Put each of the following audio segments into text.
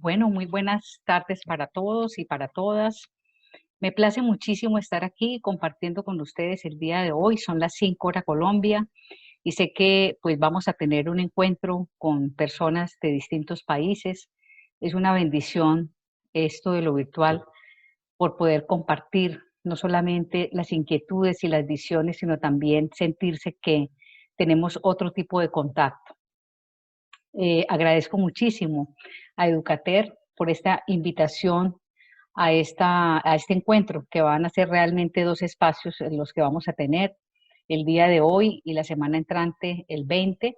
Bueno, muy buenas tardes para todos y para todas. Me place muchísimo estar aquí compartiendo con ustedes el día de hoy. Son las 5 horas Colombia y sé que pues vamos a tener un encuentro con personas de distintos países. Es una bendición esto de lo virtual por poder compartir no solamente las inquietudes y las visiones, sino también sentirse que tenemos otro tipo de contacto. Agradezco muchísimo a Educater por esta invitación a este encuentro, que van a ser realmente dos espacios en los que vamos a tener el día de hoy y la semana entrante, el 20,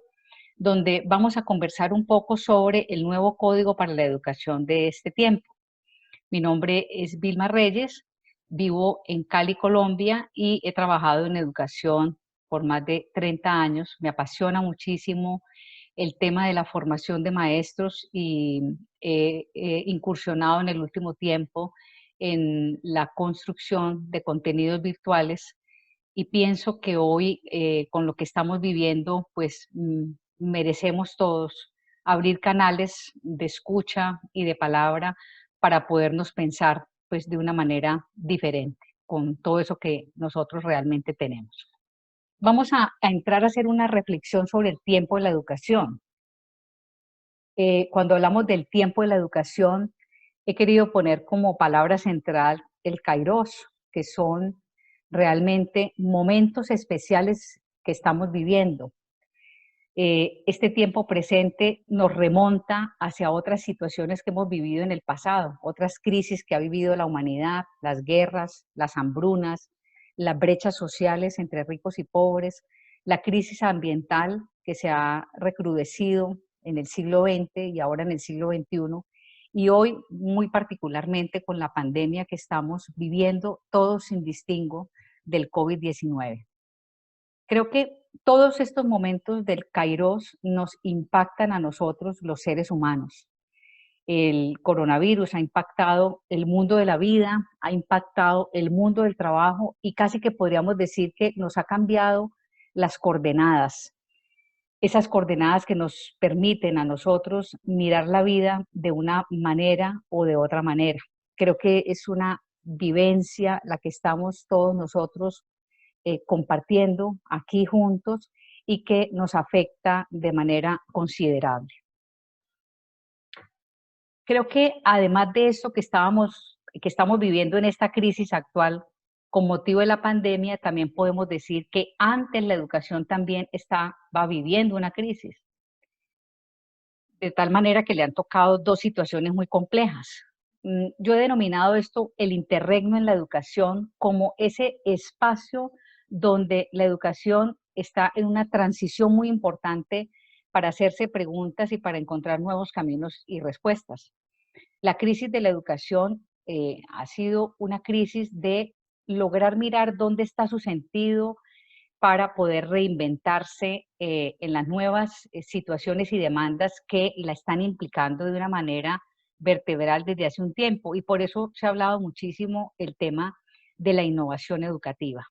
donde vamos a conversar un poco sobre el nuevo código para la educación de este tiempo. Mi nombre es Vilma Reyes, vivo en Cali, Colombia, y he trabajado en educación por más de 30 años. Me apasiona muchísimo el tema de la formación de maestros y he incursionado en el último tiempo en la construcción de contenidos virtuales y pienso que hoy con lo que estamos viviendo pues merecemos todos abrir canales de escucha y de palabra para podernos pensar pues de una manera diferente con todo eso que nosotros realmente tenemos. Vamos a entrar a hacer una reflexión sobre el tiempo de la educación. Cuando hablamos del tiempo de la educación, he querido poner como palabra central el kairos, que son realmente momentos especiales que estamos viviendo. Este tiempo presente nos remonta hacia otras situaciones que hemos vivido en el pasado, otras crisis que ha vivido la humanidad, las guerras, las hambrunas, las brechas sociales entre ricos y pobres, la crisis ambiental que se ha recrudecido en el siglo XX y ahora en el siglo XXI, y hoy muy particularmente con la pandemia que estamos viviendo todos sin distingo del COVID-19. Creo que todos estos momentos del Kairos nos impactan a nosotros, los seres humanos. El coronavirus ha impactado el mundo de la vida, ha impactado el mundo del trabajo y casi que podríamos decir que nos ha cambiado las coordenadas, esas coordenadas que nos permiten a nosotros mirar la vida de una manera o de otra manera. Creo que es una vivencia la que estamos todos nosotros compartiendo aquí juntos y que nos afecta de manera considerable. Creo que además de esto que estamos viviendo en esta crisis actual con motivo de la pandemia, también podemos decir que antes la educación también va viviendo una crisis, de tal manera que le han tocado dos situaciones muy complejas. Yo he denominado esto el interregno en la educación como ese espacio donde la educación está en una transición muy importante para hacerse preguntas y para encontrar nuevos caminos y respuestas. La crisis de la educación ha sido una crisis de lograr mirar dónde está su sentido para poder reinventarse en las nuevas situaciones y demandas que la están implicando de una manera vertebral desde hace un tiempo. Y por eso se ha hablado muchísimo el tema de la innovación educativa.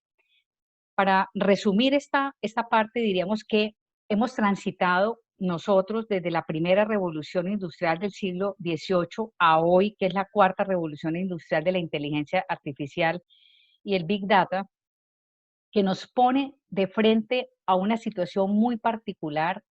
Para resumir esta parte, diríamos que hemos transitado nosotros desde la primera revolución industrial del siglo XVIII a hoy, que es la cuarta revolución industrial de la inteligencia artificial y el Big Data, que nos pone de frente a una situación muy particular,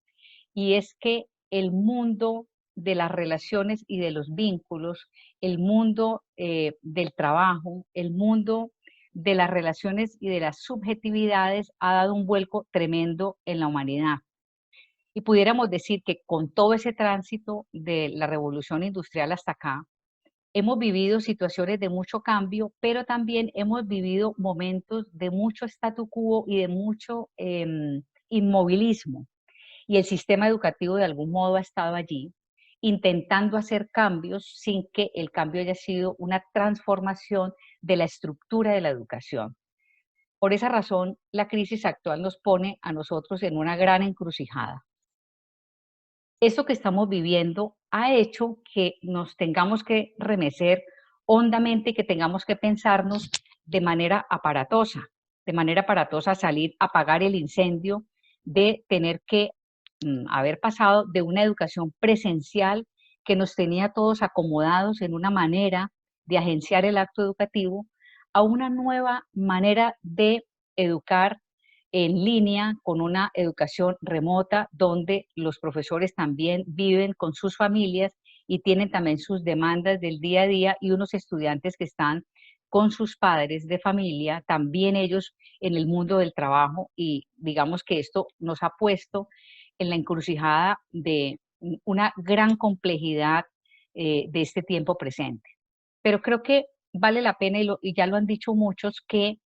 y es que el mundo de las relaciones y de los vínculos, el mundo del trabajo, el mundo de las relaciones y de las subjetividades ha dado un vuelco tremendo en la humanidad. Y pudiéramos decir que con todo ese tránsito de la revolución industrial hasta acá, hemos vivido situaciones de mucho cambio, pero también hemos vivido momentos de mucho statu quo y de mucho inmovilismo. Y el sistema educativo de algún modo ha estado allí, intentando hacer cambios sin que el cambio haya sido una transformación de la estructura de la educación. Por esa razón, la crisis actual nos pone a nosotros en una gran encrucijada. Esto que estamos viviendo ha hecho que nos tengamos que remecer hondamente y que tengamos que pensarnos de manera aparatosa salir a apagar el incendio de tener que haber pasado de una educación presencial que nos tenía todos acomodados en una manera de agenciar el acto educativo, a una nueva manera de educar en línea, con una educación remota, donde los profesores también viven con sus familias y tienen también sus demandas del día a día, y unos estudiantes que están con sus padres de familia, también ellos en el mundo del trabajo, y digamos que esto nos ha puesto en la encrucijada de una gran complejidad de este tiempo presente. Pero creo que vale la pena, y ya lo han dicho muchos, que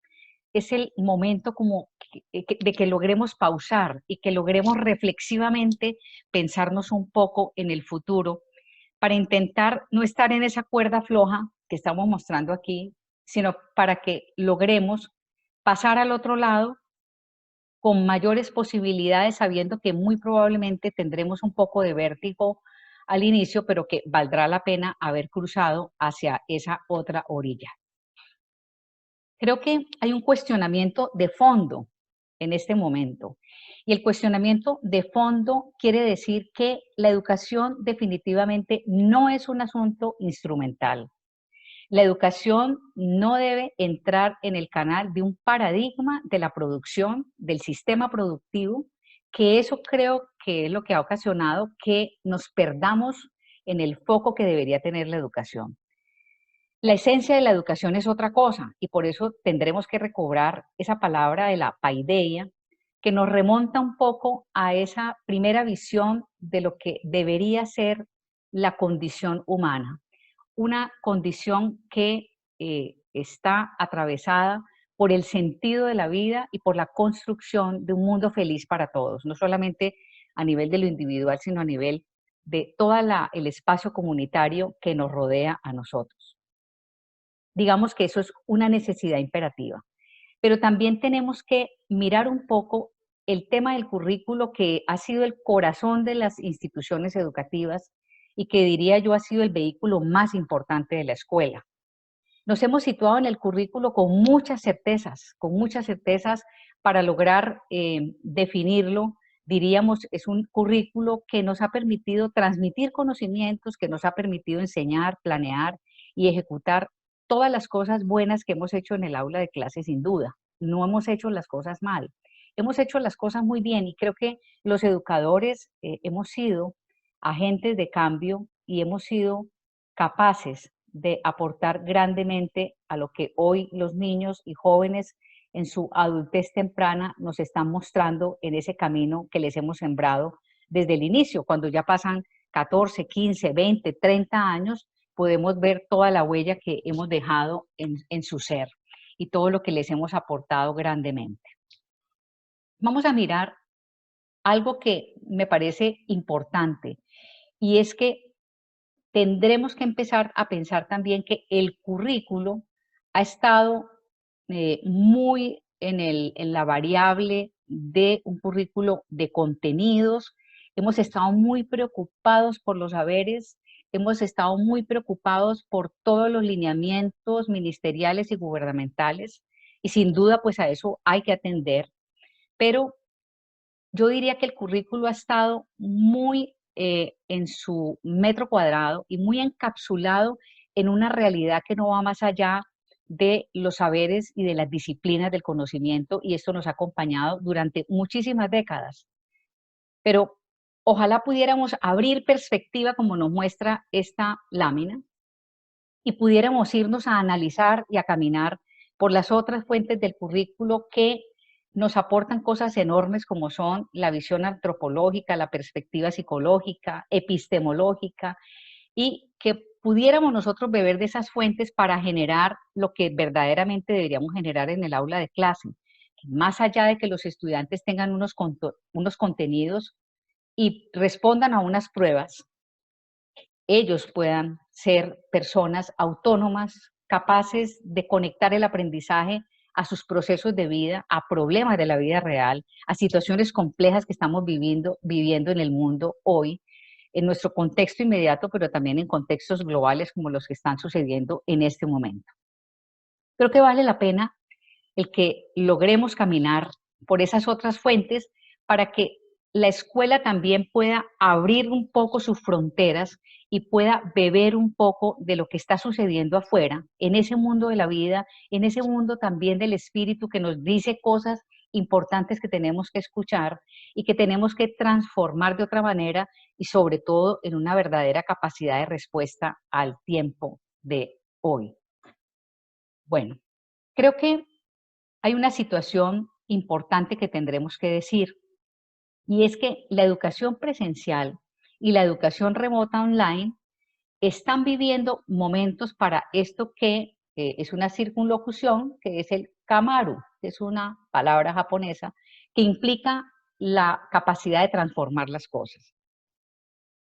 es el momento como de que logremos pausar y que logremos reflexivamente pensarnos un poco en el futuro para intentar no estar en esa cuerda floja que estamos mostrando aquí, sino para que logremos pasar al otro lado con mayores posibilidades, sabiendo que muy probablemente tendremos un poco de vértigo al inicio, pero que valdrá la pena haber cruzado hacia esa otra orilla. Creo que hay un cuestionamiento de fondo en este momento. Y el cuestionamiento de fondo quiere decir que la educación definitivamente no es un asunto instrumental. La educación no debe entrar en el canal de un paradigma de la producción, del sistema productivo, que eso creo que es lo que ha ocasionado que nos perdamos en el foco que debería tener la educación. La esencia de la educación es otra cosa, y por eso tendremos que recobrar esa palabra de la paideia, que nos remonta un poco a esa primera visión de lo que debería ser la condición humana, una condición que está atravesada por el sentido de la vida y por la construcción de un mundo feliz para todos, no solamente a nivel de lo individual, sino a nivel de todo el espacio comunitario que nos rodea a nosotros. Digamos que eso es una necesidad imperativa. Pero también tenemos que mirar un poco el tema del currículo, que ha sido el corazón de las instituciones educativas y que diría yo ha sido el vehículo más importante de la escuela. Nos hemos situado en el currículo con muchas certezas para lograr definirlo. Diríamos, es un currículo que nos ha permitido transmitir conocimientos, que nos ha permitido enseñar, planear y ejecutar todas las cosas buenas que hemos hecho en el aula de clase, sin duda. No hemos hecho las cosas mal. Hemos hecho las cosas muy bien, y creo que los educadores hemos sido agentes de cambio y hemos sido capaces de aportar grandemente a lo que hoy los niños y jóvenes en su adultez temprana nos están mostrando en ese camino que les hemos sembrado desde el inicio. Cuando ya pasan 14, 15, 20, 30 años, podemos ver toda la huella que hemos dejado en su ser y todo lo que les hemos aportado grandemente. Vamos a mirar algo que me parece importante, y es que tendremos que empezar a pensar también que el currículo ha estado muy en la variable de un currículo de contenidos. Hemos estado muy preocupados por los saberes, hemos estado muy preocupados por todos los lineamientos ministeriales y gubernamentales, y sin duda pues a eso hay que atender, pero yo diría que el currículo ha estado muy en su metro cuadrado y muy encapsulado en una realidad que no va más allá de los saberes y de las disciplinas del conocimiento, y esto nos ha acompañado durante muchísimas décadas. Pero ojalá pudiéramos abrir perspectiva como nos muestra esta lámina y pudiéramos irnos a analizar y a caminar por las otras fuentes del currículo que nos aportan cosas enormes, como son la visión antropológica, la perspectiva psicológica, epistemológica, y que pudiéramos nosotros beber de esas fuentes para generar lo que verdaderamente deberíamos generar en el aula de clase. Más allá de que los estudiantes tengan unos contenidos y respondan a unas pruebas, ellos puedan ser personas autónomas, capaces de conectar el aprendizaje a sus procesos de vida, a problemas de la vida real, a situaciones complejas que estamos viviendo en el mundo hoy, en nuestro contexto inmediato, pero también en contextos globales como los que están sucediendo en este momento. Creo que vale la pena el que logremos caminar por esas otras fuentes para que la escuela también pueda abrir un poco sus fronteras y pueda beber un poco de lo que está sucediendo afuera, en ese mundo de la vida, en ese mundo también del espíritu que nos dice cosas importantes que tenemos que escuchar y que tenemos que transformar de otra manera y sobre todo en una verdadera capacidad de respuesta al tiempo de hoy. Bueno, creo que hay una situación importante que tendremos que decir, y es que la educación presencial y la educación remota online están viviendo momentos para esto que es una circunlocución, que es el kamaru, que es una palabra japonesa que implica la capacidad de transformar las cosas.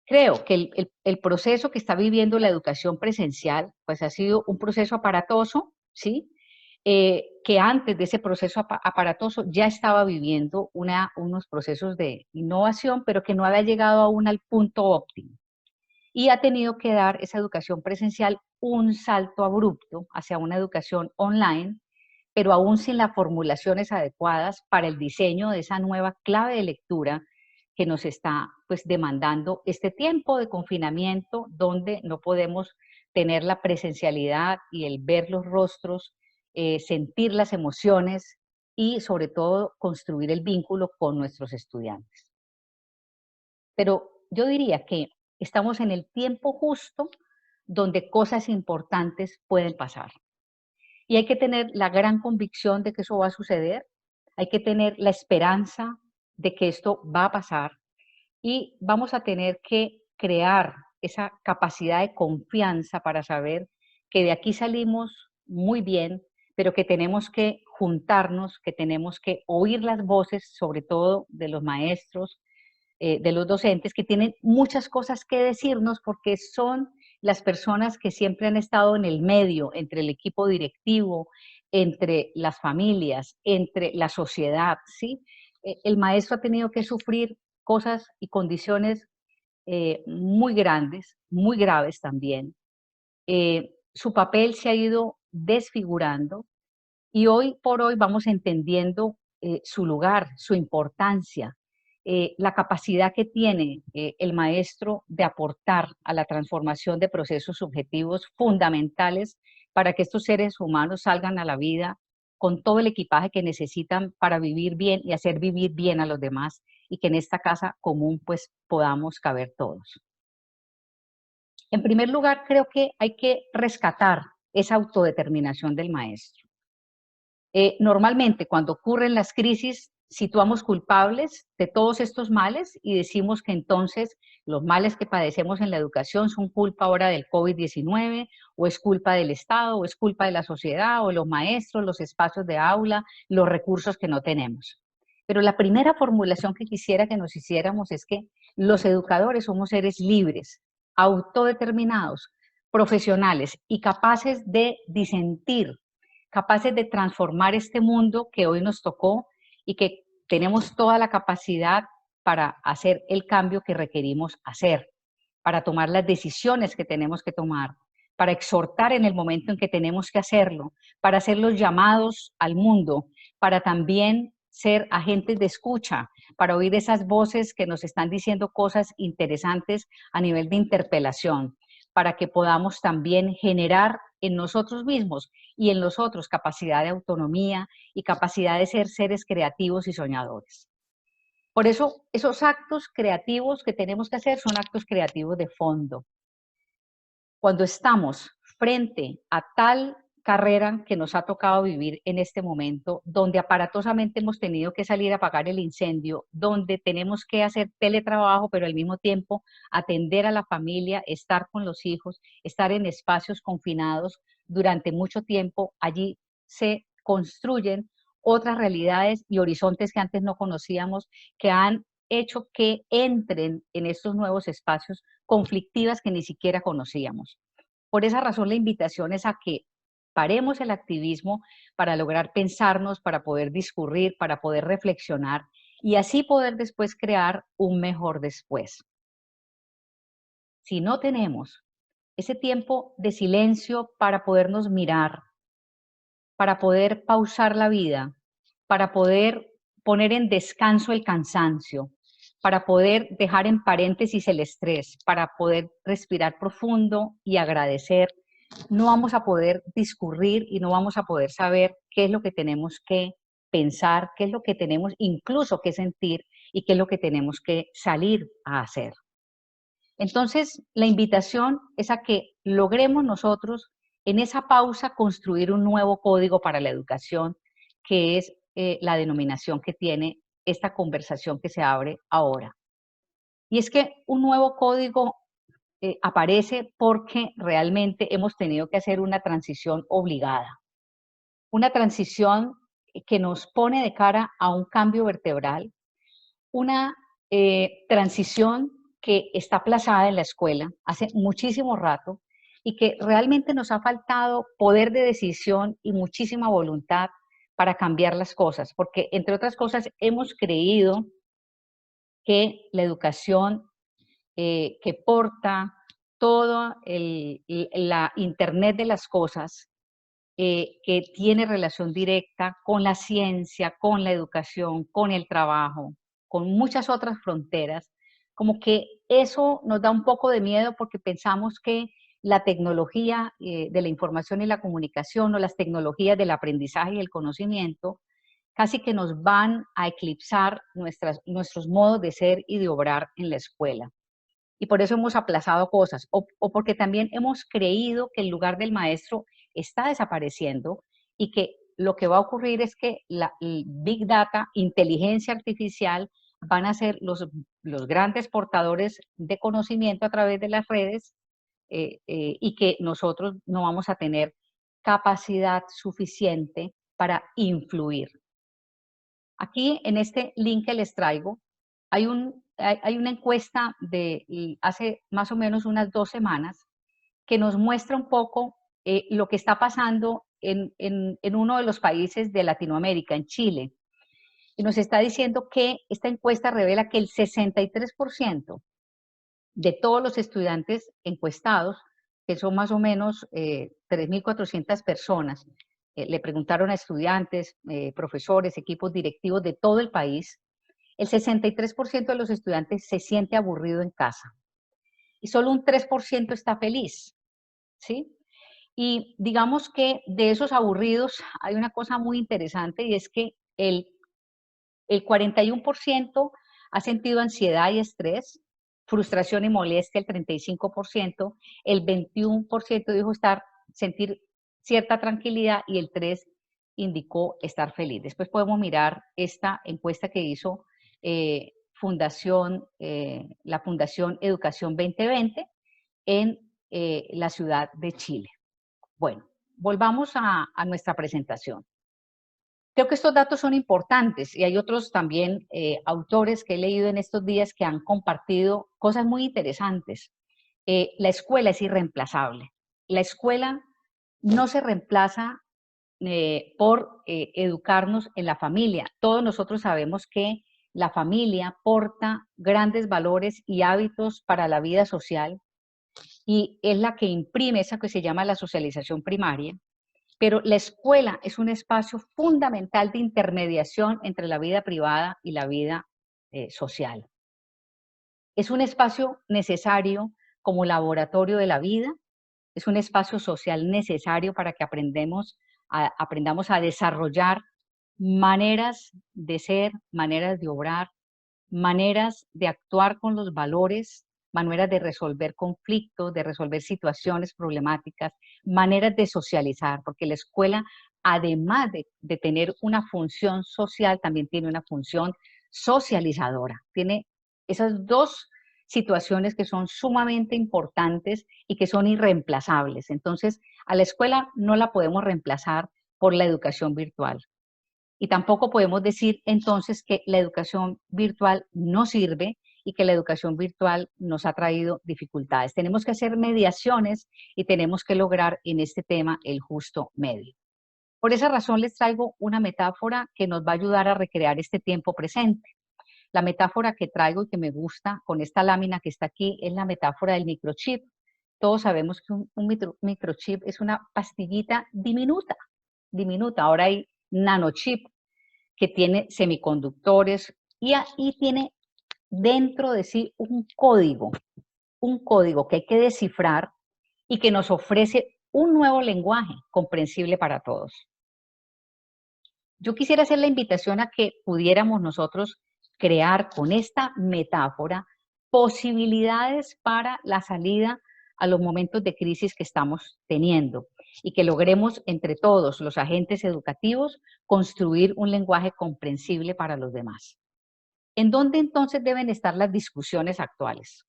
Creo que el proceso que está viviendo la educación presencial, pues ha sido un proceso aparatoso, ¿sí? Que antes de ese proceso aparatoso ya estaba viviendo unos procesos de innovación, pero que no había llegado aún al punto óptimo. Y ha tenido que dar esa educación presencial un salto abrupto hacia una educación online, pero aún sin las formulaciones adecuadas para el diseño de esa nueva clave de lectura que nos está pues demandando este tiempo de confinamiento donde no podemos tener la presencialidad y el ver los rostros, sentir las emociones y sobre todo construir el vínculo con nuestros estudiantes. Pero yo diría que estamos en el tiempo justo donde cosas importantes pueden pasar. Y hay que tener la gran convicción de que eso va a suceder, hay que tener la esperanza de que esto va a pasar y vamos a tener que crear esa capacidad de confianza para saber que de aquí salimos muy bien, pero que tenemos que juntarnos, que tenemos que oír las voces, sobre todo de los maestros, de los docentes, que tienen muchas cosas que decirnos porque son las personas que siempre han estado en el medio, entre el equipo directivo, entre las familias, entre la sociedad, ¿sí? El maestro ha tenido que sufrir cosas y condiciones muy grandes, muy graves también. Su papel se ha ido desfigurando y hoy por hoy vamos entendiendo su lugar, su importancia, la capacidad que tiene el maestro de aportar a la transformación de procesos subjetivos fundamentales para que estos seres humanos salgan a la vida con todo el equipaje que necesitan para vivir bien y hacer vivir bien a los demás y que en esta casa común pues podamos caber todos. En primer lugar, creo que hay que rescatar esa autodeterminación del maestro. Normalmente cuando ocurren las crisis situamos culpables de todos estos males y decimos que entonces los males que padecemos en la educación son culpa ahora del COVID-19 o es culpa del Estado o es culpa de la sociedad o los maestros, los espacios de aula, los recursos que no tenemos. Pero la primera formulación que quisiera que nos hiciéramos es que los educadores somos seres libres, autodeterminados, profesionales y capaces de disentir, capaces de transformar este mundo que hoy nos tocó y que tenemos toda la capacidad para hacer el cambio que requerimos hacer, para tomar las decisiones que tenemos que tomar, para exhortar en el momento en que tenemos que hacerlo, para hacer los llamados al mundo, para también ser agentes de escucha, para oír esas voces que nos están diciendo cosas interesantes a nivel de interpelación, para que podamos también generar en nosotros mismos y en los otros capacidad de autonomía y capacidad de ser seres creativos y soñadores. Por eso, esos actos creativos que tenemos que hacer son actos creativos de fondo. Cuando estamos frente a tal carrera que nos ha tocado vivir en este momento, donde aparatosamente hemos tenido que salir a apagar el incendio, donde tenemos que hacer teletrabajo, pero al mismo tiempo atender a la familia, estar con los hijos, estar en espacios confinados durante mucho tiempo, allí se construyen otras realidades y horizontes que antes no conocíamos, que han hecho que entren en estos nuevos espacios conflictivas que ni siquiera conocíamos. Por esa razón, la invitación es a que paremos el activismo para lograr pensarnos, para poder discurrir, para poder reflexionar y así poder después crear un mejor después. Si no tenemos ese tiempo de silencio para podernos mirar, para poder pausar la vida, para poder poner en descanso el cansancio, para poder dejar en paréntesis el estrés, para poder respirar profundo y agradecer, no vamos a poder discurrir y no vamos a poder saber qué es lo que tenemos que pensar, qué es lo que tenemos incluso que sentir y qué es lo que tenemos que salir a hacer. Entonces, la invitación es a que logremos nosotros en esa pausa construir un nuevo código para la educación, que es la denominación que tiene esta conversación que se abre ahora. Y es que un nuevo código aparece porque realmente hemos tenido que hacer una transición obligada, una transición que nos pone de cara a un cambio vertebral, una transición que está aplazada en la escuela hace muchísimo rato y que realmente nos ha faltado poder de decisión y muchísima voluntad para cambiar las cosas, porque entre otras cosas hemos creído que la educación que porta todo la Internet de las cosas, que tiene relación directa con la ciencia, con la educación, con el trabajo, con muchas otras fronteras, como que eso nos da un poco de miedo porque pensamos que la tecnología de la información y la comunicación o las tecnologías del aprendizaje y el conocimiento casi que nos van a eclipsar nuestros modos de ser y de obrar en la escuela. Y por eso hemos aplazado cosas, o porque también hemos creído que el lugar del maestro está desapareciendo y que lo que va a ocurrir es que el Big Data, inteligencia artificial, van a ser los grandes portadores de conocimiento a través de las redes y que nosotros no vamos a tener capacidad suficiente para influir. Aquí en este link que les traigo hay una encuesta de hace más o menos unas 2 semanas que nos muestra un poco lo que está pasando en uno de los países de Latinoamérica, en Chile. Y nos está diciendo que esta encuesta revela que el 63% de todos los estudiantes encuestados, que son más o menos 3.400 personas, le preguntaron a estudiantes, profesores, equipos directivos de todo el país, el 63% de los estudiantes se siente aburrido en casa y solo un 3% está feliz, ¿sí? Y digamos que de esos aburridos hay una cosa muy interesante y es que el 41% ha sentido ansiedad y estrés, frustración y molestia el 35%, el 21% dijo sentir cierta tranquilidad y el 3% indicó estar feliz. Después podemos mirar esta encuesta que hizo la Fundación Educación 2020 en la ciudad de Chile. Bueno, volvamos a nuestra presentación. Creo que estos datos son importantes y hay otros también autores que he leído en estos días que han compartido cosas muy interesantes. La escuela es irreemplazable. La escuela no se reemplaza por educarnos en la familia. Todos nosotros sabemos que la familia porta grandes valores y hábitos para la vida social y es la que imprime esa que se llama la socialización primaria. Pero la escuela es un espacio fundamental de intermediación entre la vida privada y la vida social. Es un espacio necesario como laboratorio de la vida, es un espacio social necesario para que aprendamos a desarrollar maneras de ser, maneras de obrar, maneras de actuar con los valores, maneras de resolver conflictos, de resolver situaciones problemáticas, maneras de socializar, porque la escuela, además de tener una función social, también tiene una función socializadora. Tiene esas dos situaciones que son sumamente importantes y que son irreemplazables. Entonces, a la escuela no la podemos reemplazar por la educación virtual. Y tampoco podemos decir entonces que la educación virtual no sirve y que la educación virtual nos ha traído dificultades. Tenemos que hacer mediaciones y tenemos que lograr en este tema el justo medio. Por esa razón les traigo una metáfora que nos va a ayudar a recrear este tiempo presente. La metáfora que traigo y que me gusta con esta lámina que está aquí es la metáfora del microchip. Todos sabemos que un microchip es una pastillita diminuta, diminuta. Ahora hay nanochip que tiene semiconductores y tiene dentro de sí un código que hay que descifrar y que nos ofrece un nuevo lenguaje comprensible para todos. Yo quisiera hacer la invitación a que pudiéramos nosotros crear con esta metáfora posibilidades para la salida a los momentos de crisis que estamos teniendo y que logremos entre todos los agentes educativos construir un lenguaje comprensible para los demás. ¿En dónde entonces deben estar las discusiones actuales?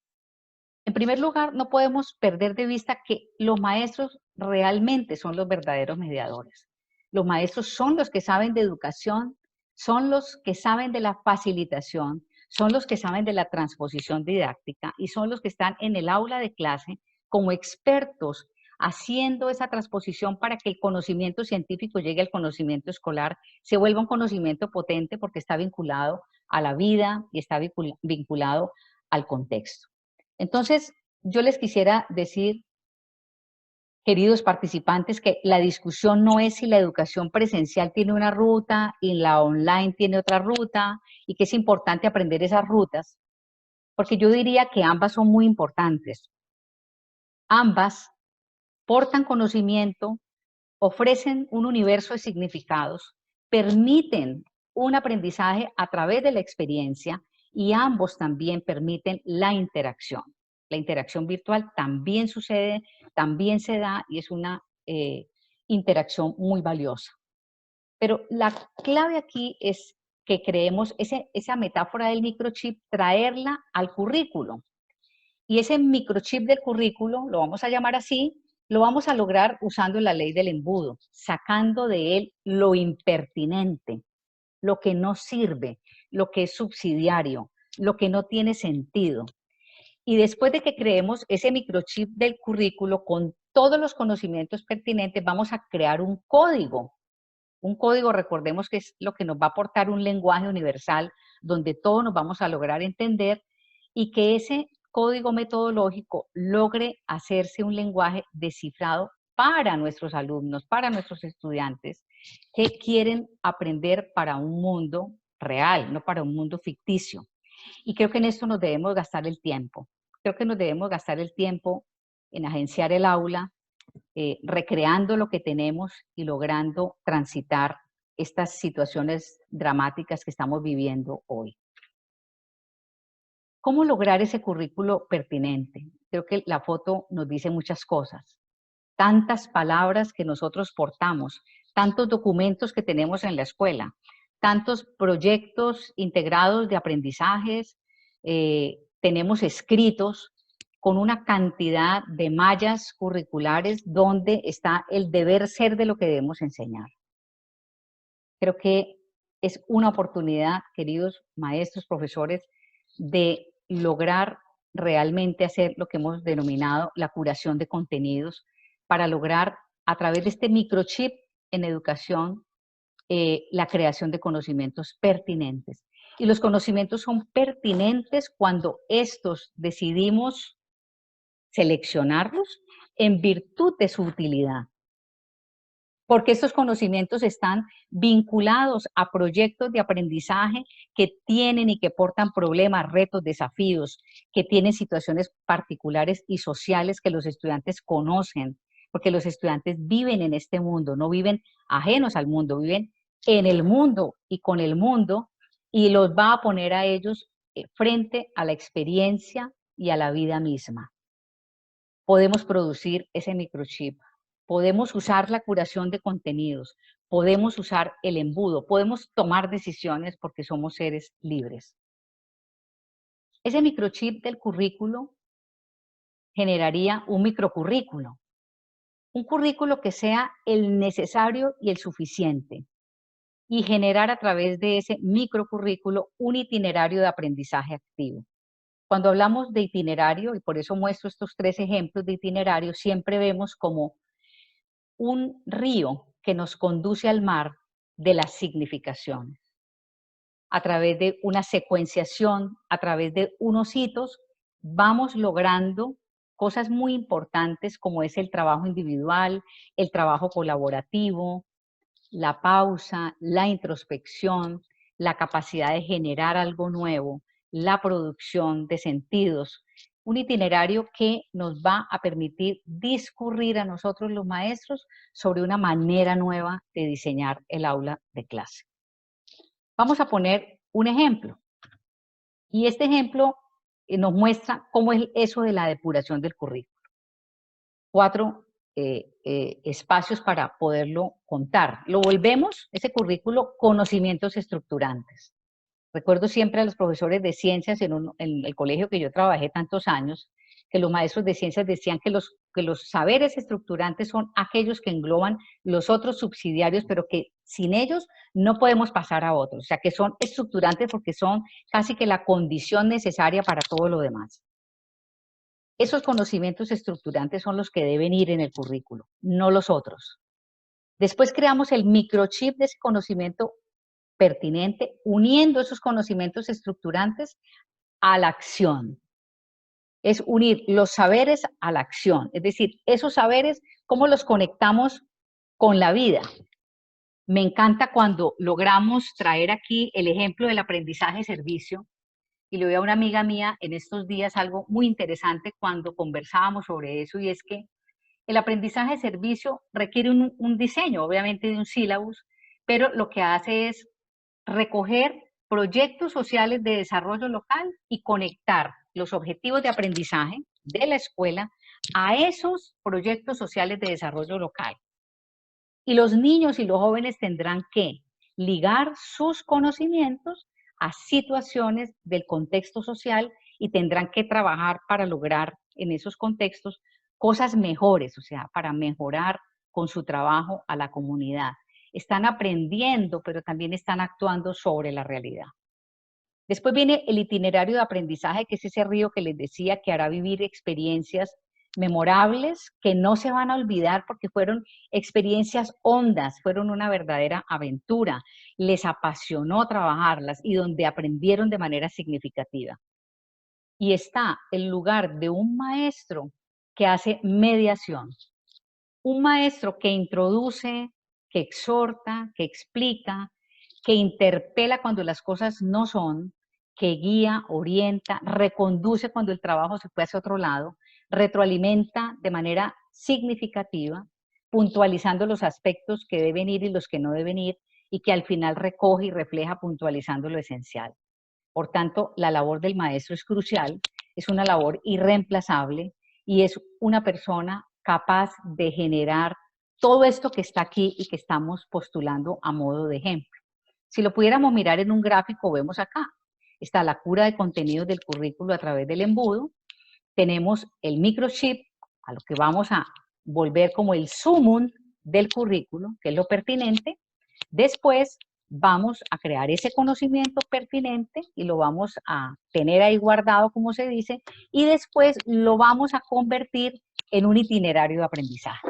En primer lugar, no podemos perder de vista que los maestros realmente son los verdaderos mediadores. Los maestros son los que saben de educación, son los que saben de la facilitación, son los que saben de la transposición didáctica y son los que están en el aula de clase como expertos haciendo esa transposición para que el conocimiento científico llegue al conocimiento escolar, se vuelva un conocimiento potente porque está vinculado a la vida y está vinculado al contexto. Entonces, yo les quisiera decir, queridos participantes, que la discusión no es si la educación presencial tiene una ruta y la online tiene otra ruta y que es importante aprender esas rutas, porque yo diría que ambas son muy importantes. Ambas portan conocimiento, ofrecen un universo de significados, permiten un aprendizaje a través de la experiencia y ambos también permiten la interacción. La interacción virtual también sucede, también se da y es una interacción muy valiosa. Pero la clave aquí es que creemos esa metáfora del microchip, traerla al currículo. Y ese microchip del currículo, lo vamos a llamar así, lo vamos a lograr usando la ley del embudo, sacando de él lo impertinente, lo que no sirve, lo que es subsidiario, lo que no tiene sentido. Y después de que creemos ese microchip del currículo con todos los conocimientos pertinentes, vamos a crear un código. Un código, recordemos que es lo que nos va a aportar un lenguaje universal donde todos nos vamos a lograr entender y que ese código metodológico logre hacerse un lenguaje descifrado para nuestros alumnos, para nuestros estudiantes que quieren aprender para un mundo real, no para un mundo ficticio. Y creo que en esto nos debemos gastar el tiempo. Creo que nos debemos gastar el tiempo en agenciar el aula, recreando lo que tenemos y logrando transitar estas situaciones dramáticas que estamos viviendo hoy. ¿Cómo lograr ese currículo pertinente? Creo que la foto nos dice muchas cosas. Tantas palabras que nosotros portamos, tantos documentos que tenemos en la escuela, tantos proyectos integrados de aprendizajes, tenemos escritos con una cantidad de mallas curriculares donde está el deber ser de lo que debemos enseñar. Creo que es una oportunidad, queridos maestros, profesores, de lograr realmente hacer lo que hemos denominado la curación de contenidos para lograr a través de este microchip en educación la creación de conocimientos pertinentes. Y los conocimientos son pertinentes cuando estos decidimos seleccionarlos en virtud de su utilidad. Porque estos conocimientos están vinculados a proyectos de aprendizaje que tienen y que portan problemas, retos, desafíos, que tienen situaciones particulares y sociales que los estudiantes conocen, porque los estudiantes viven en este mundo, no viven ajenos al mundo, viven en el mundo y con el mundo, y los va a poner a ellos frente a la experiencia y a la vida misma. Podemos producir ese microchip, podemos usar la curación de contenidos, podemos usar el embudo, podemos tomar decisiones porque somos seres libres. Ese microchip del currículo generaría un microcurrículo, un currículo que sea el necesario y el suficiente, y generar a través de ese microcurrículo un itinerario de aprendizaje activo. Cuando hablamos de itinerario, y por eso muestro estos 3 ejemplos de itinerario, siempre vemos como un río que nos conduce al mar de las significaciones. A través de una secuenciación, a través de unos hitos, vamos logrando cosas muy importantes como es el trabajo individual, el trabajo colaborativo, la pausa, la introspección, la capacidad de generar algo nuevo, la producción de sentidos. Un itinerario que nos va a permitir discurrir a nosotros los maestros sobre una manera nueva de diseñar el aula de clase. Vamos a poner un ejemplo. Y este ejemplo nos muestra cómo es eso de la depuración del currículo. 4 espacios para poderlo contar. Lo volvemos, ese currículo, conocimientos estructurantes. Recuerdo siempre a los profesores de ciencias en el colegio que yo trabajé tantos años, que los maestros de ciencias decían que los saberes estructurantes son aquellos que engloban los otros subsidiarios, pero que sin ellos no podemos pasar a otros. O sea, que son estructurantes porque son casi que la condición necesaria para todo lo demás. Esos conocimientos estructurantes son los que deben ir en el currículo, no los otros. Después creamos el microchip de ese conocimiento pertinente, uniendo esos conocimientos estructurantes a la acción. Es unir los saberes a la acción, es decir, esos saberes, ¿cómo los conectamos con la vida? Me encanta cuando logramos traer aquí el ejemplo del aprendizaje-servicio, y le doy a una amiga mía en estos días algo muy interesante cuando conversábamos sobre eso, y es que el aprendizaje de servicio requiere un diseño, obviamente de un sílabus, pero lo que hace es recoger proyectos sociales de desarrollo local y conectar los objetivos de aprendizaje de la escuela a esos proyectos sociales de desarrollo local. Y los niños y los jóvenes tendrán que ligar sus conocimientos a situaciones del contexto social y tendrán que trabajar para lograr en esos contextos cosas mejores, o sea, para mejorar con su trabajo a la comunidad. Están aprendiendo, pero también están actuando sobre la realidad. Después viene el itinerario de aprendizaje, que es ese río que les decía que hará vivir experiencias memorables que no se van a olvidar porque fueron experiencias hondas, fueron una verdadera aventura, les apasionó trabajarlas y donde aprendieron de manera significativa. Y está el lugar de un maestro que hace mediación, un maestro que introduce, que exhorta, que explica, que interpela cuando las cosas no son, que guía, orienta, reconduce cuando el trabajo se fue hacia otro lado, retroalimenta de manera significativa, puntualizando los aspectos que deben ir y los que no deben ir, y que al final recoge y refleja puntualizando lo esencial. Por tanto, la labor del maestro es crucial, es una labor irreemplazable y es una persona capaz de generar todo esto que está aquí y que estamos postulando a modo de ejemplo. Si lo pudiéramos mirar en un gráfico, vemos acá, está la cura de contenidos del currículo a través del embudo, tenemos el microchip, a lo que vamos a volver como el sumum del currículo, que es lo pertinente. Después vamos a crear ese conocimiento pertinente y lo vamos a tener ahí guardado, como se dice, y después lo vamos a convertir en un itinerario de aprendizaje.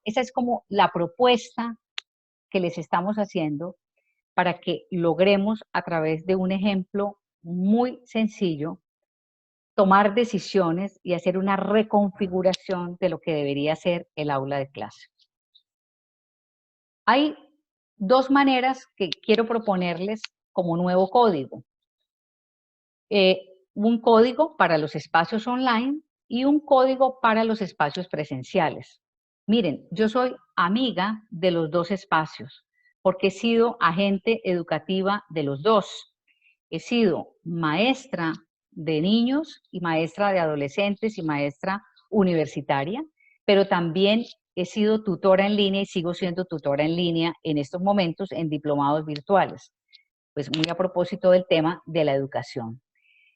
Esa es como la propuesta que les estamos haciendo para que logremos a través de un ejemplo muy sencillo tomar decisiones y hacer una reconfiguración de lo que debería ser el aula de clase. Hay dos maneras que quiero proponerles como nuevo código. Un código para los espacios online y un código para los espacios presenciales. Miren, yo soy amiga de los dos espacios porque he sido agente educativa de los dos. He sido maestra de niños y maestra de adolescentes y maestra universitaria, pero también he sido tutora en línea y sigo siendo tutora en línea en estos momentos en diplomados virtuales, pues muy a propósito del tema de la educación.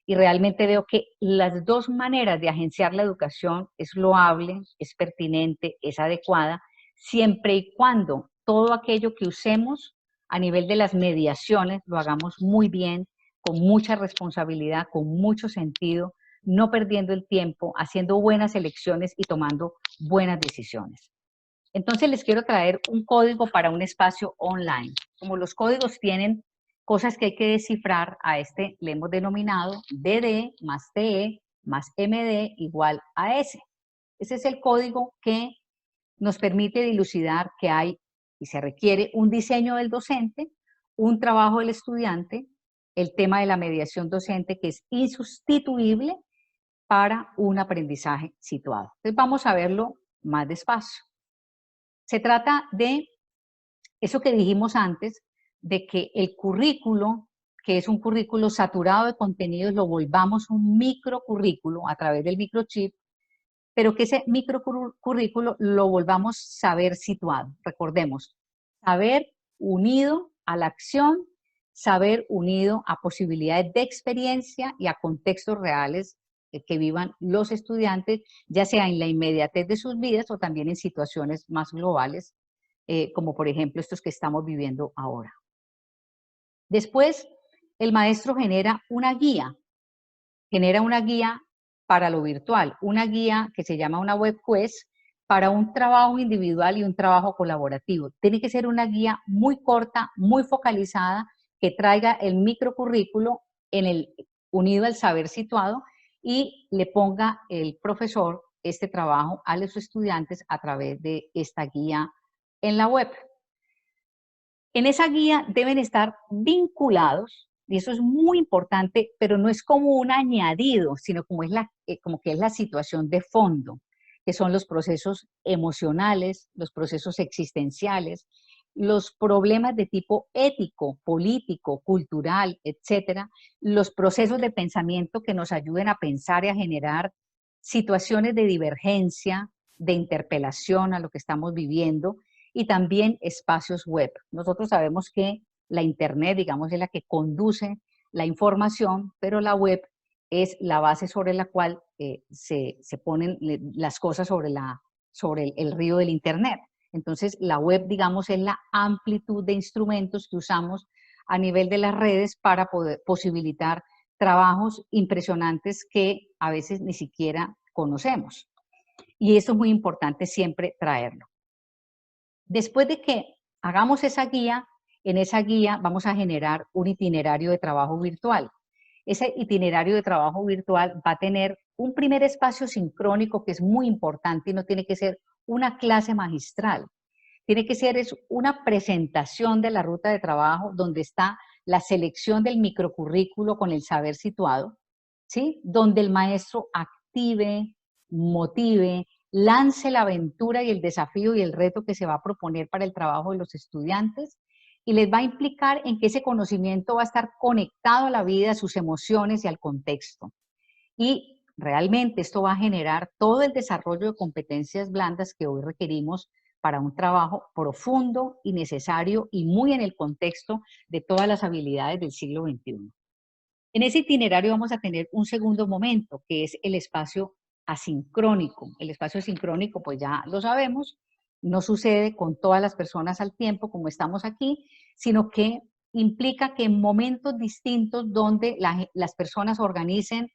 Y realmente veo que las dos maneras de agenciar la educación es loable, es pertinente, es adecuada, siempre y cuando todo aquello que usemos a nivel de las mediaciones lo hagamos muy bien, con mucha responsabilidad, con mucho sentido, no perdiendo el tiempo, haciendo buenas elecciones y tomando buenas decisiones. Entonces les quiero traer un código para un espacio online. Como los códigos tienen cosas que hay que descifrar, a este le hemos denominado DD más TE más MD igual a S. Ese es el código que nos permite dilucidar que hay y se requiere un diseño del docente, un trabajo del estudiante, el tema de la mediación docente, que es insustituible para un aprendizaje situado. Entonces vamos a verlo más despacio. Se trata de eso que dijimos antes, de que el currículo, que es un currículo saturado de contenidos, lo volvamos un microcurrículo a través del microchip, pero que ese microcurrículo lo volvamos saber situado. Recordemos, saber unido a la acción, saber unido a posibilidades de experiencia y a contextos reales que vivan los estudiantes, ya sea en la inmediatez de sus vidas o también en situaciones más globales, como por ejemplo estos que estamos viviendo ahora. Después, el maestro genera una guía para lo virtual, una guía que se llama una web quest para un trabajo individual y un trabajo colaborativo. Tiene que ser una guía muy corta, muy focalizada, que traiga el microcurrículo unido al saber situado y le ponga el profesor este trabajo a los estudiantes a través de esta guía en la web. En esa guía deben estar vinculados, y eso es muy importante, pero no es como un añadido, sino como, como que es la situación de fondo, que son los procesos emocionales, los procesos existenciales, los problemas de tipo ético, político, cultural, etcétera, los procesos de pensamiento que nos ayuden a pensar y a generar situaciones de divergencia, de interpelación a lo que estamos viviendo, y también espacios web. Nosotros sabemos que la Internet, digamos, es la que conduce la información, pero la web es la base sobre la cual se ponen las cosas sobre el río del Internet. Entonces, la web, digamos, es la amplitud de instrumentos que usamos a nivel de las redes para poder posibilitar trabajos impresionantes que a veces ni siquiera conocemos. Y eso es muy importante siempre traerlo. Después de que hagamos esa guía, en esa guía vamos a generar un itinerario de trabajo virtual. Ese itinerario de trabajo virtual va a tener un primer espacio sincrónico que es muy importante y no tiene que ser una clase magistral. Tiene que ser una presentación de la ruta de trabajo donde está la selección del microcurrículo con el saber situado, ¿sí? Donde el maestro active, motive, lance la aventura y el desafío y el reto que se va a proponer para el trabajo de los estudiantes y les va a implicar en que ese conocimiento va a estar conectado a la vida, a sus emociones y al contexto. Y realmente esto va a generar todo el desarrollo de competencias blandas que hoy requerimos para un trabajo profundo y necesario y muy en el contexto de todas las habilidades del siglo XXI. En ese itinerario vamos a tener un segundo momento, que es el espacio asincrónico. El espacio asincrónico, pues ya lo sabemos, no sucede con todas las personas al tiempo como estamos aquí, sino que implica que en momentos distintos donde las personas organicen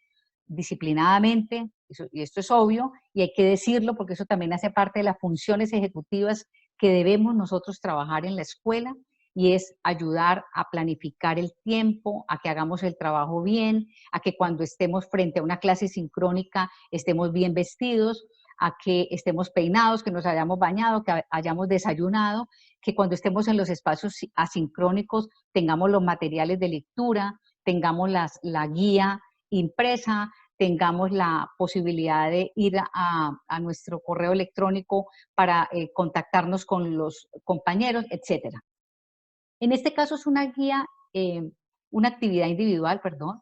disciplinadamente, y esto es obvio, y hay que decirlo porque eso también hace parte de las funciones ejecutivas que debemos nosotros trabajar en la escuela, y es ayudar a planificar el tiempo, a que hagamos el trabajo bien, a que cuando estemos frente a una clase sincrónica estemos bien vestidos, a que estemos peinados, que nos hayamos bañado, que hayamos desayunado, que cuando estemos en los espacios asincrónicos tengamos los materiales de lectura, tengamos la guía impresa, tengamos la posibilidad de ir a nuestro correo electrónico para contactarnos con los compañeros, etcétera. En este caso es una guía, una actividad individual, perdón,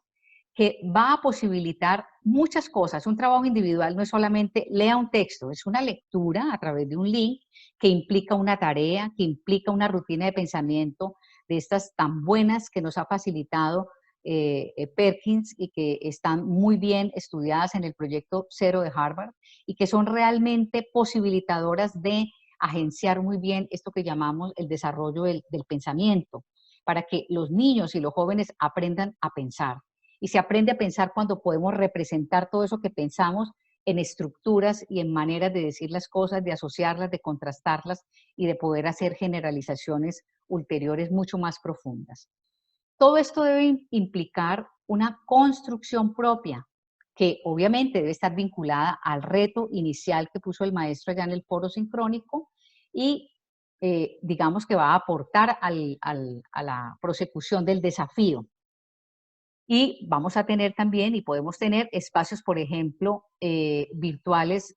que va a posibilitar muchas cosas. Un trabajo individual no es solamente lea un texto, es una lectura a través de un link que implica una tarea, que implica una rutina de pensamiento de estas tan buenas que nos ha facilitado Perkins y que están muy bien estudiadas en el proyecto Cero de Harvard y que son realmente posibilitadoras de agenciar muy bien esto que llamamos el desarrollo del pensamiento, para que los niños y los jóvenes aprendan a pensar. Y se aprende a pensar cuando podemos representar todo eso que pensamos en estructuras y en maneras de decir las cosas, de asociarlas, de contrastarlas y de poder hacer generalizaciones ulteriores mucho más profundas. Todo esto debe implicar una construcción propia, que obviamente debe estar vinculada al reto inicial que puso el maestro allá en el foro sincrónico y digamos que va a aportar a la prosecución del desafío. Y vamos a tener también, y podemos tener espacios, por ejemplo, virtuales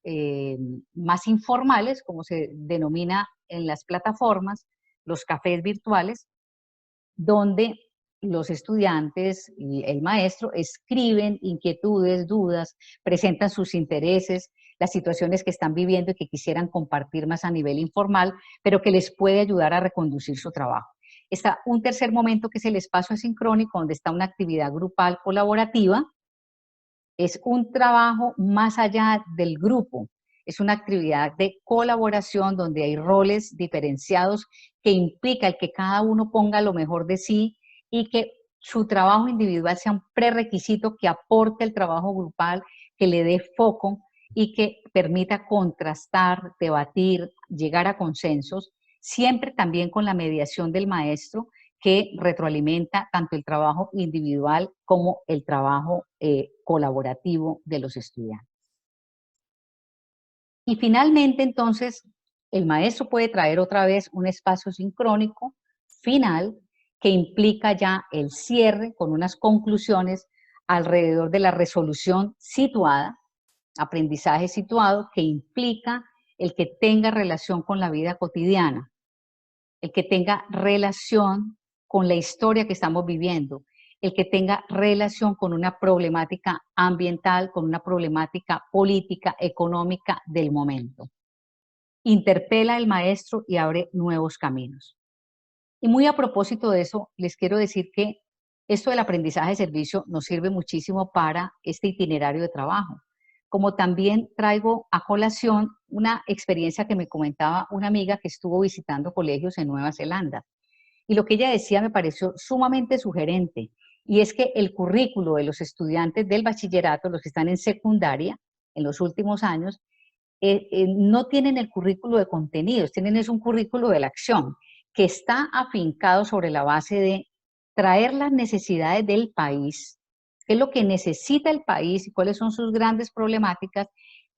más informales, como se denomina en las plataformas, los cafés virtuales, donde los estudiantes y el maestro escriben inquietudes, dudas, presentan sus intereses, las situaciones que están viviendo y que quisieran compartir más a nivel informal, pero que les puede ayudar a reconducir su trabajo. Está un tercer momento que es el espacio asincrónico, donde está una actividad grupal colaborativa. Es un trabajo más allá del grupo, es una actividad de colaboración donde hay roles diferenciados que implica el que cada uno ponga lo mejor de sí y que su trabajo individual sea un prerequisito que aporte el trabajo grupal, que le dé foco y que permita contrastar, debatir, llegar a consensos, siempre también con la mediación del maestro, que retroalimenta tanto el trabajo individual como el trabajo colaborativo de los estudiantes. Y finalmente, entonces, el maestro puede traer otra vez un espacio sincrónico final que implica ya el cierre con unas conclusiones alrededor de la resolución situada, aprendizaje situado, que implica el que tenga relación con la vida cotidiana, el que tenga relación con la historia que estamos viviendo, el que tenga relación con una problemática ambiental, con una problemática política, económica del momento. Interpela al maestro y abre nuevos caminos. Y muy a propósito de eso, les quiero decir que esto del aprendizaje de servicio nos sirve muchísimo para este itinerario de trabajo. Como también traigo a colación una experiencia que me comentaba una amiga que estuvo visitando colegios en Nueva Zelanda. Y lo que ella decía me pareció sumamente sugerente, y es que el currículo de los estudiantes del bachillerato, los que están en secundaria, en los últimos años, no tienen el currículo de contenidos, tienen es un currículo de la acción, que está afincado sobre la base de traer las necesidades del país, qué es lo que necesita el país y cuáles son sus grandes problemáticas.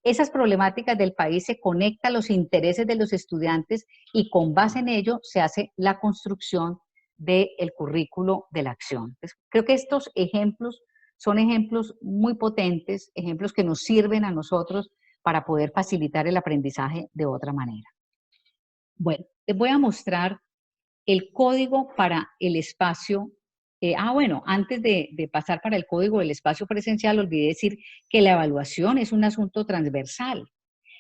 Esas problemáticas del país se conectan a los intereses de los estudiantes y con base en ello se hace la construcción del currículo de la acción. Entonces, creo que estos ejemplos son ejemplos muy potentes, ejemplos que nos sirven a nosotros para poder facilitar el aprendizaje de otra manera. Bueno, les voy a mostrar el código para el espacio. Bueno, antes de pasar para el código del espacio presencial, olvidé decir que la evaluación es un asunto transversal.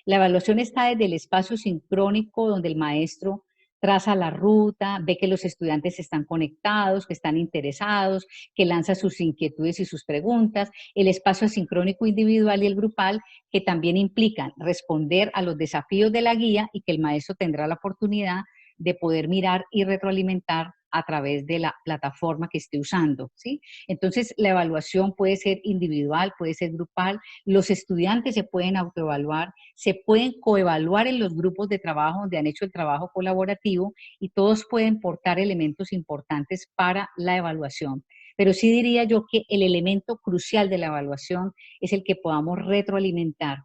La evaluación está desde el espacio sincrónico, donde el maestro traza la ruta, ve que los estudiantes están conectados, que están interesados, que lanza sus inquietudes y sus preguntas, el espacio asincrónico individual y el grupal, que también implican responder a los desafíos de la guía y que el maestro tendrá la oportunidad de poder mirar y retroalimentar a través de la plataforma que esté usando, ¿sí? Entonces, la evaluación puede ser individual, puede ser grupal, los estudiantes se pueden autoevaluar, se pueden coevaluar en los grupos de trabajo donde han hecho el trabajo colaborativo y todos pueden portar elementos importantes para la evaluación. Pero sí diría yo que el elemento crucial de la evaluación es el que podamos retroalimentar.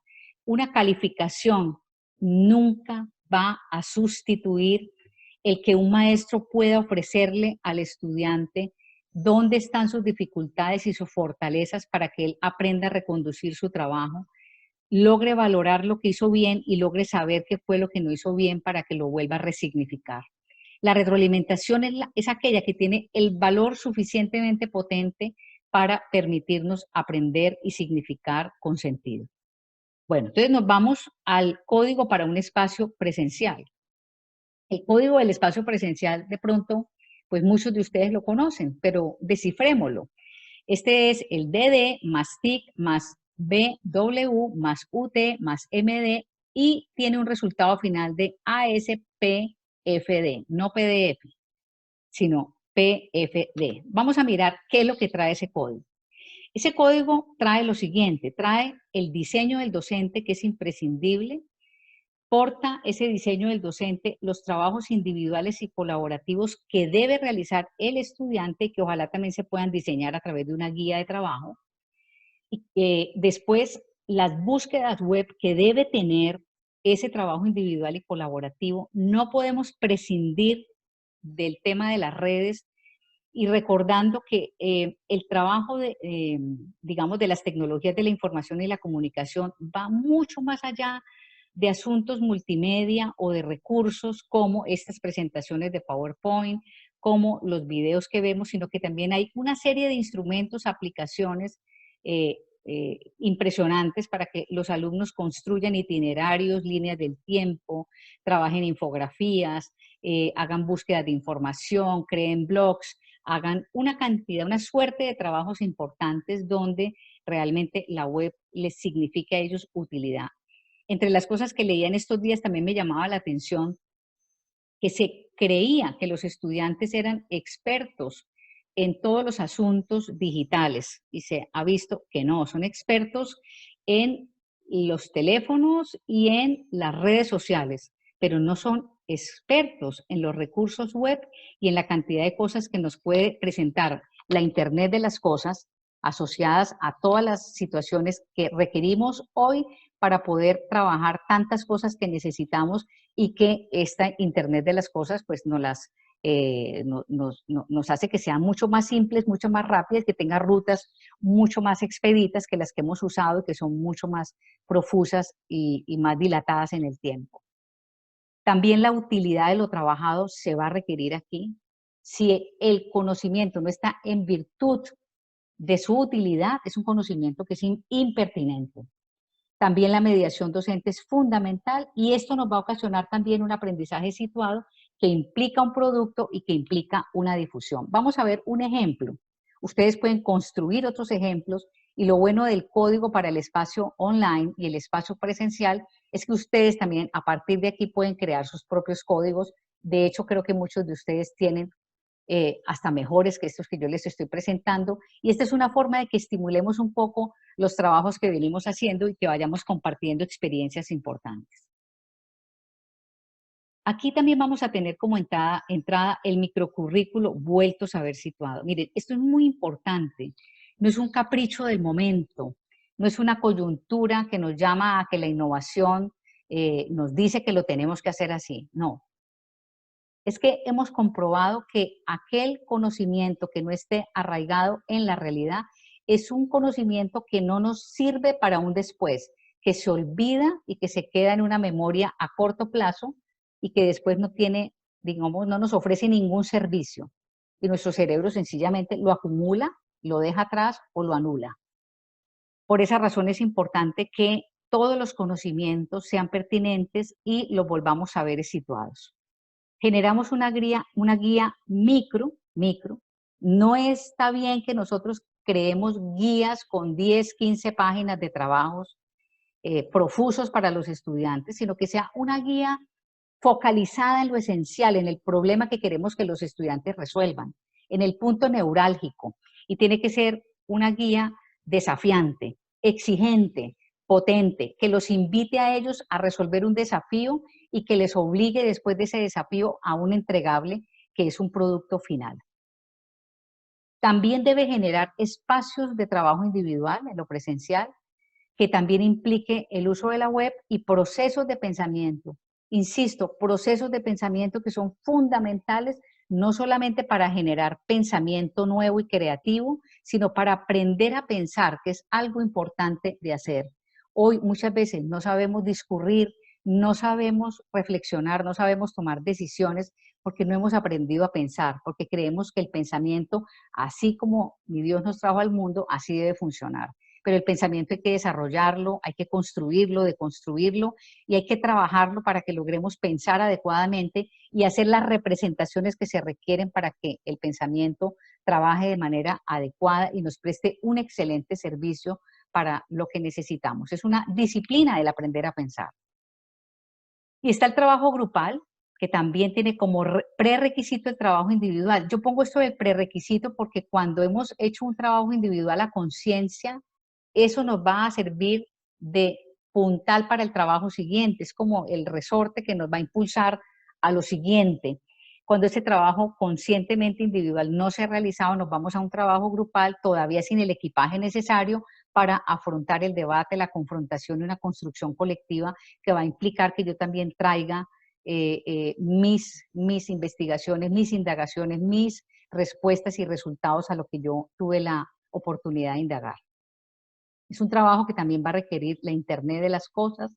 Una calificación nunca va a sustituir el que un maestro pueda ofrecerle al estudiante dónde están sus dificultades y sus fortalezas para que él aprenda a reconducir su trabajo, logre valorar lo que hizo bien y logre saber qué fue lo que no hizo bien para que lo vuelva a resignificar. La retroalimentación es aquella que tiene el valor suficientemente potente para permitirnos aprender y significar con sentido. Bueno, entonces nos vamos al código para un espacio presencial. El código del espacio presencial, de pronto, pues muchos de ustedes lo conocen, pero descifrémoslo. Este es el DD más TIC más BW más UT más MD y tiene un resultado final de ASPFD, no PDF, sino PFD. Vamos a mirar qué es lo que trae ese código. Ese código trae lo siguiente, trae el diseño del docente, que es imprescindible, porta ese diseño del docente los trabajos individuales y colaborativos que debe realizar el estudiante, que ojalá también se puedan diseñar a través de una guía de trabajo. Y después, las búsquedas web que debe tener ese trabajo individual y colaborativo. No podemos prescindir del tema de las redes y recordando que el trabajo digamos, de las tecnologías de la información y la comunicación va mucho más allá de asuntos multimedia o de recursos como estas presentaciones de PowerPoint, como los videos que vemos, sino que también hay una serie de instrumentos, aplicaciones impresionantes para que los alumnos construyan itinerarios, líneas del tiempo, trabajen infografías, hagan búsquedas de información, creen blogs, hagan una cantidad, una suerte de trabajos importantes donde realmente la web les significa a ellos utilidad. Entre las cosas que leía en estos días también me llamaba la atención que se creía que los estudiantes eran expertos en todos los asuntos digitales y se ha visto que no, son expertos en los teléfonos y en las redes sociales, pero no son expertos en los recursos web y en la cantidad de cosas que nos puede presentar la Internet de las cosas asociadas a todas las situaciones que requerimos hoy para poder trabajar tantas cosas que necesitamos y que esta Internet de las cosas pues nos hace que sean mucho más simples, mucho más rápidas, que tengan rutas mucho más expeditas que las que hemos usado y que son mucho más profusas y más dilatadas en el tiempo. También la utilidad de lo trabajado se va a requerir aquí. Si el conocimiento no está en virtud de su utilidad, es un conocimiento que es impertinente. También la mediación docente es fundamental y esto nos va a ocasionar también un aprendizaje situado que implica un producto y que implica una difusión. Vamos a ver un ejemplo. Ustedes pueden construir otros ejemplos y lo bueno del código para el espacio online y el espacio presencial es que ustedes también a partir de aquí pueden crear sus propios códigos. De hecho, creo que muchos de ustedes tienen hasta mejores que estos que yo les estoy presentando. Y esta es una forma de que estimulemos un poco los trabajos que venimos haciendo y que vayamos compartiendo experiencias importantes. Aquí también vamos a tener como entrada el microcurrículo vuelto a saber situado. Miren, esto es muy importante. No es un capricho del momento, no es una coyuntura que nos llama a que la innovación nos dice que lo tenemos que hacer así. No, es que hemos comprobado que aquel conocimiento que no esté arraigado en la realidad es un conocimiento que no nos sirve para un después, que se olvida y que se queda en una memoria a corto plazo y que después no tiene, digamos, no nos ofrece ningún servicio. Y nuestro cerebro sencillamente lo acumula, lo deja atrás o lo anula. Por esa razón es importante que todos los conocimientos sean pertinentes y los volvamos a ver situados. Generamos una guía micro. No está bien que nosotros creemos guías con 10, 15 páginas de trabajos profusos para los estudiantes, sino que sea una guía focalizada en lo esencial, en el problema que queremos que los estudiantes resuelvan, en el punto neurálgico. Y tiene que ser una guía desafiante, exigente, potente, que los invite a ellos a resolver un desafío y que les obligue después de ese desafío a un entregable que es un producto final. También debe generar espacios de trabajo individual en lo presencial, que también implique el uso de la web y procesos de pensamiento. Insisto, procesos de pensamiento que son fundamentales no solamente para generar pensamiento nuevo y creativo, sino para aprender a pensar, que es algo importante de hacer. Hoy muchas veces no sabemos discurrir, no sabemos reflexionar, no sabemos tomar decisiones porque no hemos aprendido a pensar, porque creemos que el pensamiento, así como mi Dios nos trajo al mundo, así debe funcionar. Pero el pensamiento hay que desarrollarlo, hay que construirlo, deconstruirlo y hay que trabajarlo para que logremos pensar adecuadamente y hacer las representaciones que se requieren para que el pensamiento trabaje de manera adecuada y nos preste un excelente servicio para lo que necesitamos. Es una disciplina el aprender a pensar. Y está el trabajo grupal, que también tiene como prerequisito el trabajo individual. Yo pongo esto del prerequisito porque cuando hemos hecho un trabajo individual a conciencia, eso nos va a servir de puntal para el trabajo siguiente. Es como el resorte que nos va a impulsar a lo siguiente. Cuando ese trabajo conscientemente individual no se ha realizado, nos vamos a un trabajo grupal todavía sin el equipaje necesario para afrontar el debate, la confrontación y una construcción colectiva que va a implicar que yo también traiga mis investigaciones, mis indagaciones, mis respuestas y resultados a lo que yo tuve la oportunidad de indagar. Es un trabajo que también va a requerir la Internet de las cosas,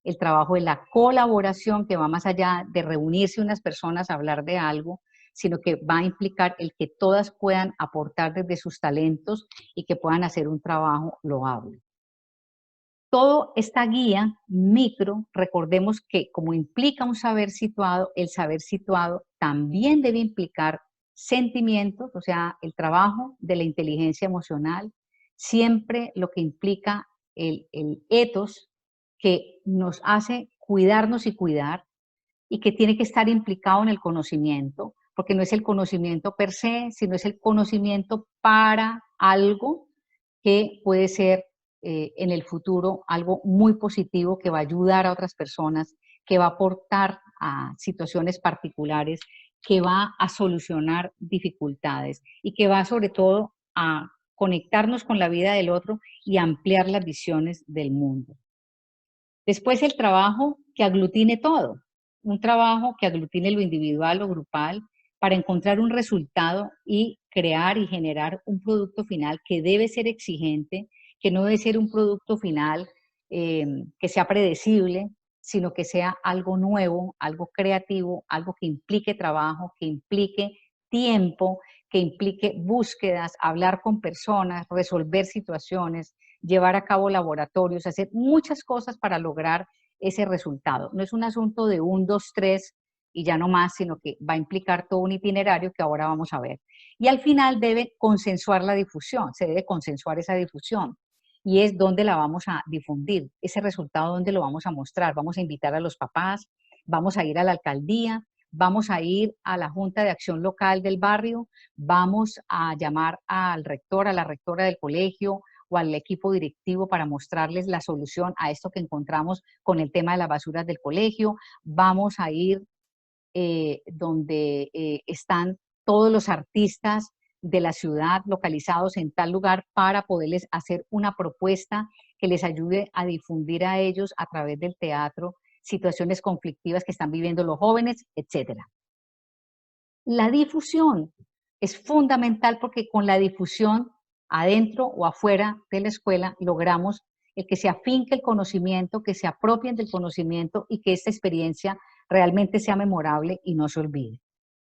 el trabajo de la colaboración, que va más allá de reunirse unas personas a hablar de algo, sino que va a implicar el que todas puedan aportar desde sus talentos y que puedan hacer un trabajo loable. Todo esta guía micro, recordemos que como implica un saber situado, el saber situado también debe implicar sentimientos, o sea, el trabajo de la inteligencia emocional, siempre lo que implica el ethos que nos hace cuidarnos y cuidar, y que tiene que estar implicado en el conocimiento, porque no es el conocimiento per se, sino es el conocimiento para algo que puede ser en el futuro algo muy positivo que va a ayudar a otras personas, que va a aportar a situaciones particulares, que va a solucionar dificultades y que va sobre todo a conectarnos con la vida del otro y ampliar las visiones del mundo. Después el trabajo que aglutine todo, un trabajo que aglutine lo individual o grupal para encontrar un resultado y crear y generar un producto final que debe ser exigente, que no debe ser un producto final que sea predecible, sino que sea algo nuevo, algo creativo, algo que implique trabajo, que implique tiempo, que implique búsquedas, hablar con personas, resolver situaciones, llevar a cabo laboratorios, hacer muchas cosas para lograr ese resultado. No es un asunto de 1, 2, 3 y ya no más, sino que va a implicar todo un itinerario que ahora vamos a ver. Y al final debe consensuar la difusión, se debe consensuar esa difusión. Y es donde la vamos a difundir, ese resultado donde lo vamos a mostrar. Vamos a invitar a los papás, vamos a ir a la alcaldía, vamos a ir a la Junta de Acción Local del barrio, vamos a llamar al rector, a la rectora del colegio, o al equipo directivo para mostrarles la solución a esto que encontramos con el tema de las basuras del colegio. Vamos a ir donde están todos los artistas de la ciudad localizados en tal lugar para poderles hacer una propuesta que les ayude a difundir a ellos a través del teatro situaciones conflictivas que están viviendo los jóvenes, etcétera. La difusión es fundamental porque con la difusión adentro o afuera de la escuela logramos el que se afinque el conocimiento, que se apropien del conocimiento y que esta experiencia realmente sea memorable y no se olvide.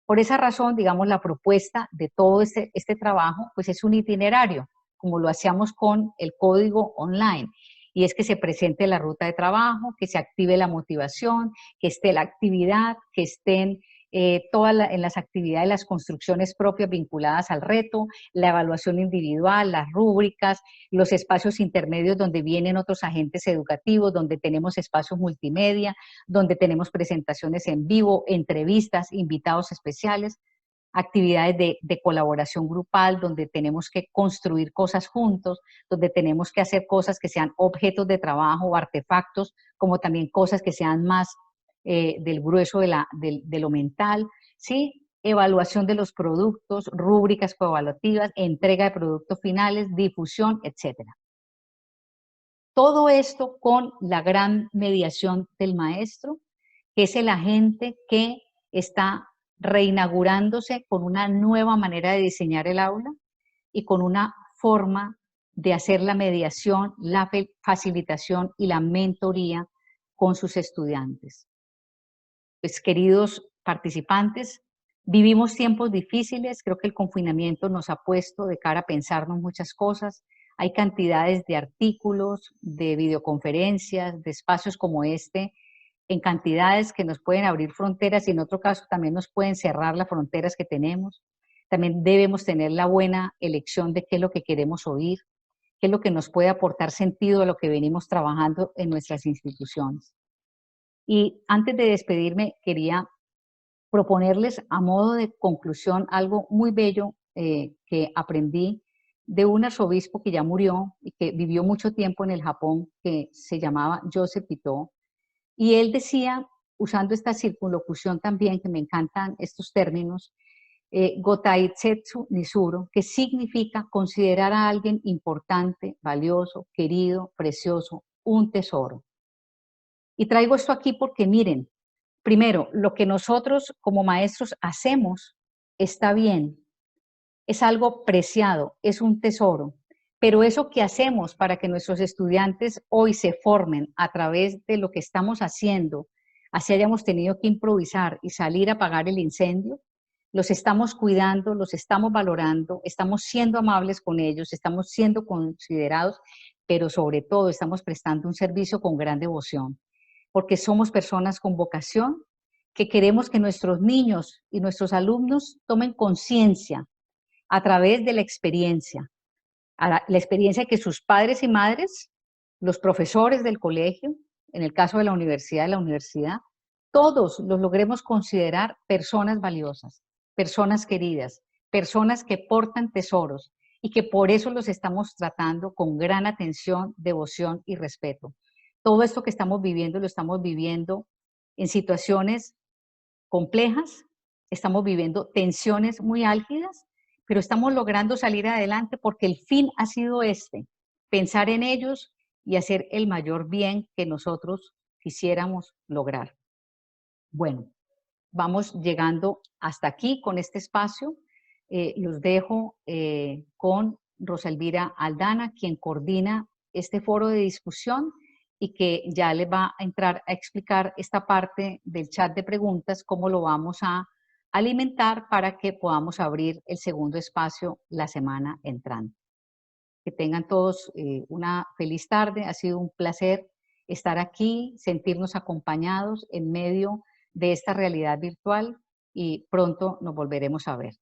Por esa razón, digamos, la propuesta de todo este trabajo, pues es un itinerario, como lo hacíamos con el código online, y es que se presente la ruta de trabajo, que se active la motivación, que esté la actividad, que estén en las actividades, las construcciones propias vinculadas al reto, la evaluación individual, las rúbricas, los espacios intermedios donde vienen otros agentes educativos, donde tenemos espacios multimedia, donde tenemos presentaciones en vivo, entrevistas, invitados especiales, actividades de colaboración grupal, donde tenemos que construir cosas juntos, donde tenemos que hacer cosas que sean objetos de trabajo o artefactos, como también cosas que sean más del grueso de lo mental, ¿sí? Evaluación de los productos, rúbricas coevaluativas, entrega de productos finales, difusión, etcétera. Todo esto con la gran mediación del maestro, que es el agente que está reinaugurándose con una nueva manera de diseñar el aula y con una forma de hacer la mediación, la facilitación y la mentoría con sus estudiantes. Pues, queridos participantes, vivimos tiempos difíciles, creo que el confinamiento nos ha puesto de cara a pensarnos muchas cosas. Hay cantidades de artículos, de videoconferencias, de espacios como este, en cantidades que nos pueden abrir fronteras y en otro caso también nos pueden cerrar las fronteras que tenemos. También debemos tener la buena elección de qué es lo que queremos oír, qué es lo que nos puede aportar sentido a lo que venimos trabajando en nuestras instituciones. Y antes de despedirme, quería proponerles a modo de conclusión algo muy bello que aprendí de un arzobispo que ya murió y que vivió mucho tiempo en el Japón, que se llamaba Joseph Ito. Y él decía, usando esta circunlocución también, que me encantan estos términos, Gotaisetsu Nisuro, que significa considerar a alguien importante, valioso, querido, precioso, un tesoro. Y traigo esto aquí porque miren, primero, lo que nosotros como maestros hacemos está bien, es algo preciado, es un tesoro. Pero eso que hacemos para que nuestros estudiantes hoy se formen a través de lo que estamos haciendo, así hayamos tenido que improvisar y salir a apagar el incendio, los estamos cuidando, los estamos valorando, estamos siendo amables con ellos, estamos siendo considerados, pero sobre todo estamos prestando un servicio con gran devoción, porque somos personas con vocación que queremos que nuestros niños y nuestros alumnos tomen conciencia a través de la experiencia, la experiencia que sus padres y madres, los profesores del colegio, en el caso de la universidad, todos los logremos considerar personas valiosas, personas queridas, personas que portan tesoros y que por eso los estamos tratando con gran atención, devoción y respeto. Todo esto que estamos viviendo lo estamos viviendo en situaciones complejas, estamos viviendo tensiones muy álgidas, pero estamos logrando salir adelante porque el fin ha sido este, pensar en ellos y hacer el mayor bien que nosotros quisiéramos lograr. Bueno, vamos llegando hasta aquí con este espacio. Los dejo con Rosa Elvira Aldana, quien coordina este foro de discusión y que ya les va a entrar a explicar esta parte del chat de preguntas, cómo lo vamos a alimentar para que podamos abrir el segundo espacio la semana entrante. Que tengan todos una feliz tarde. Ha sido un placer estar aquí, sentirnos acompañados en medio de esta realidad virtual y pronto nos volveremos a ver.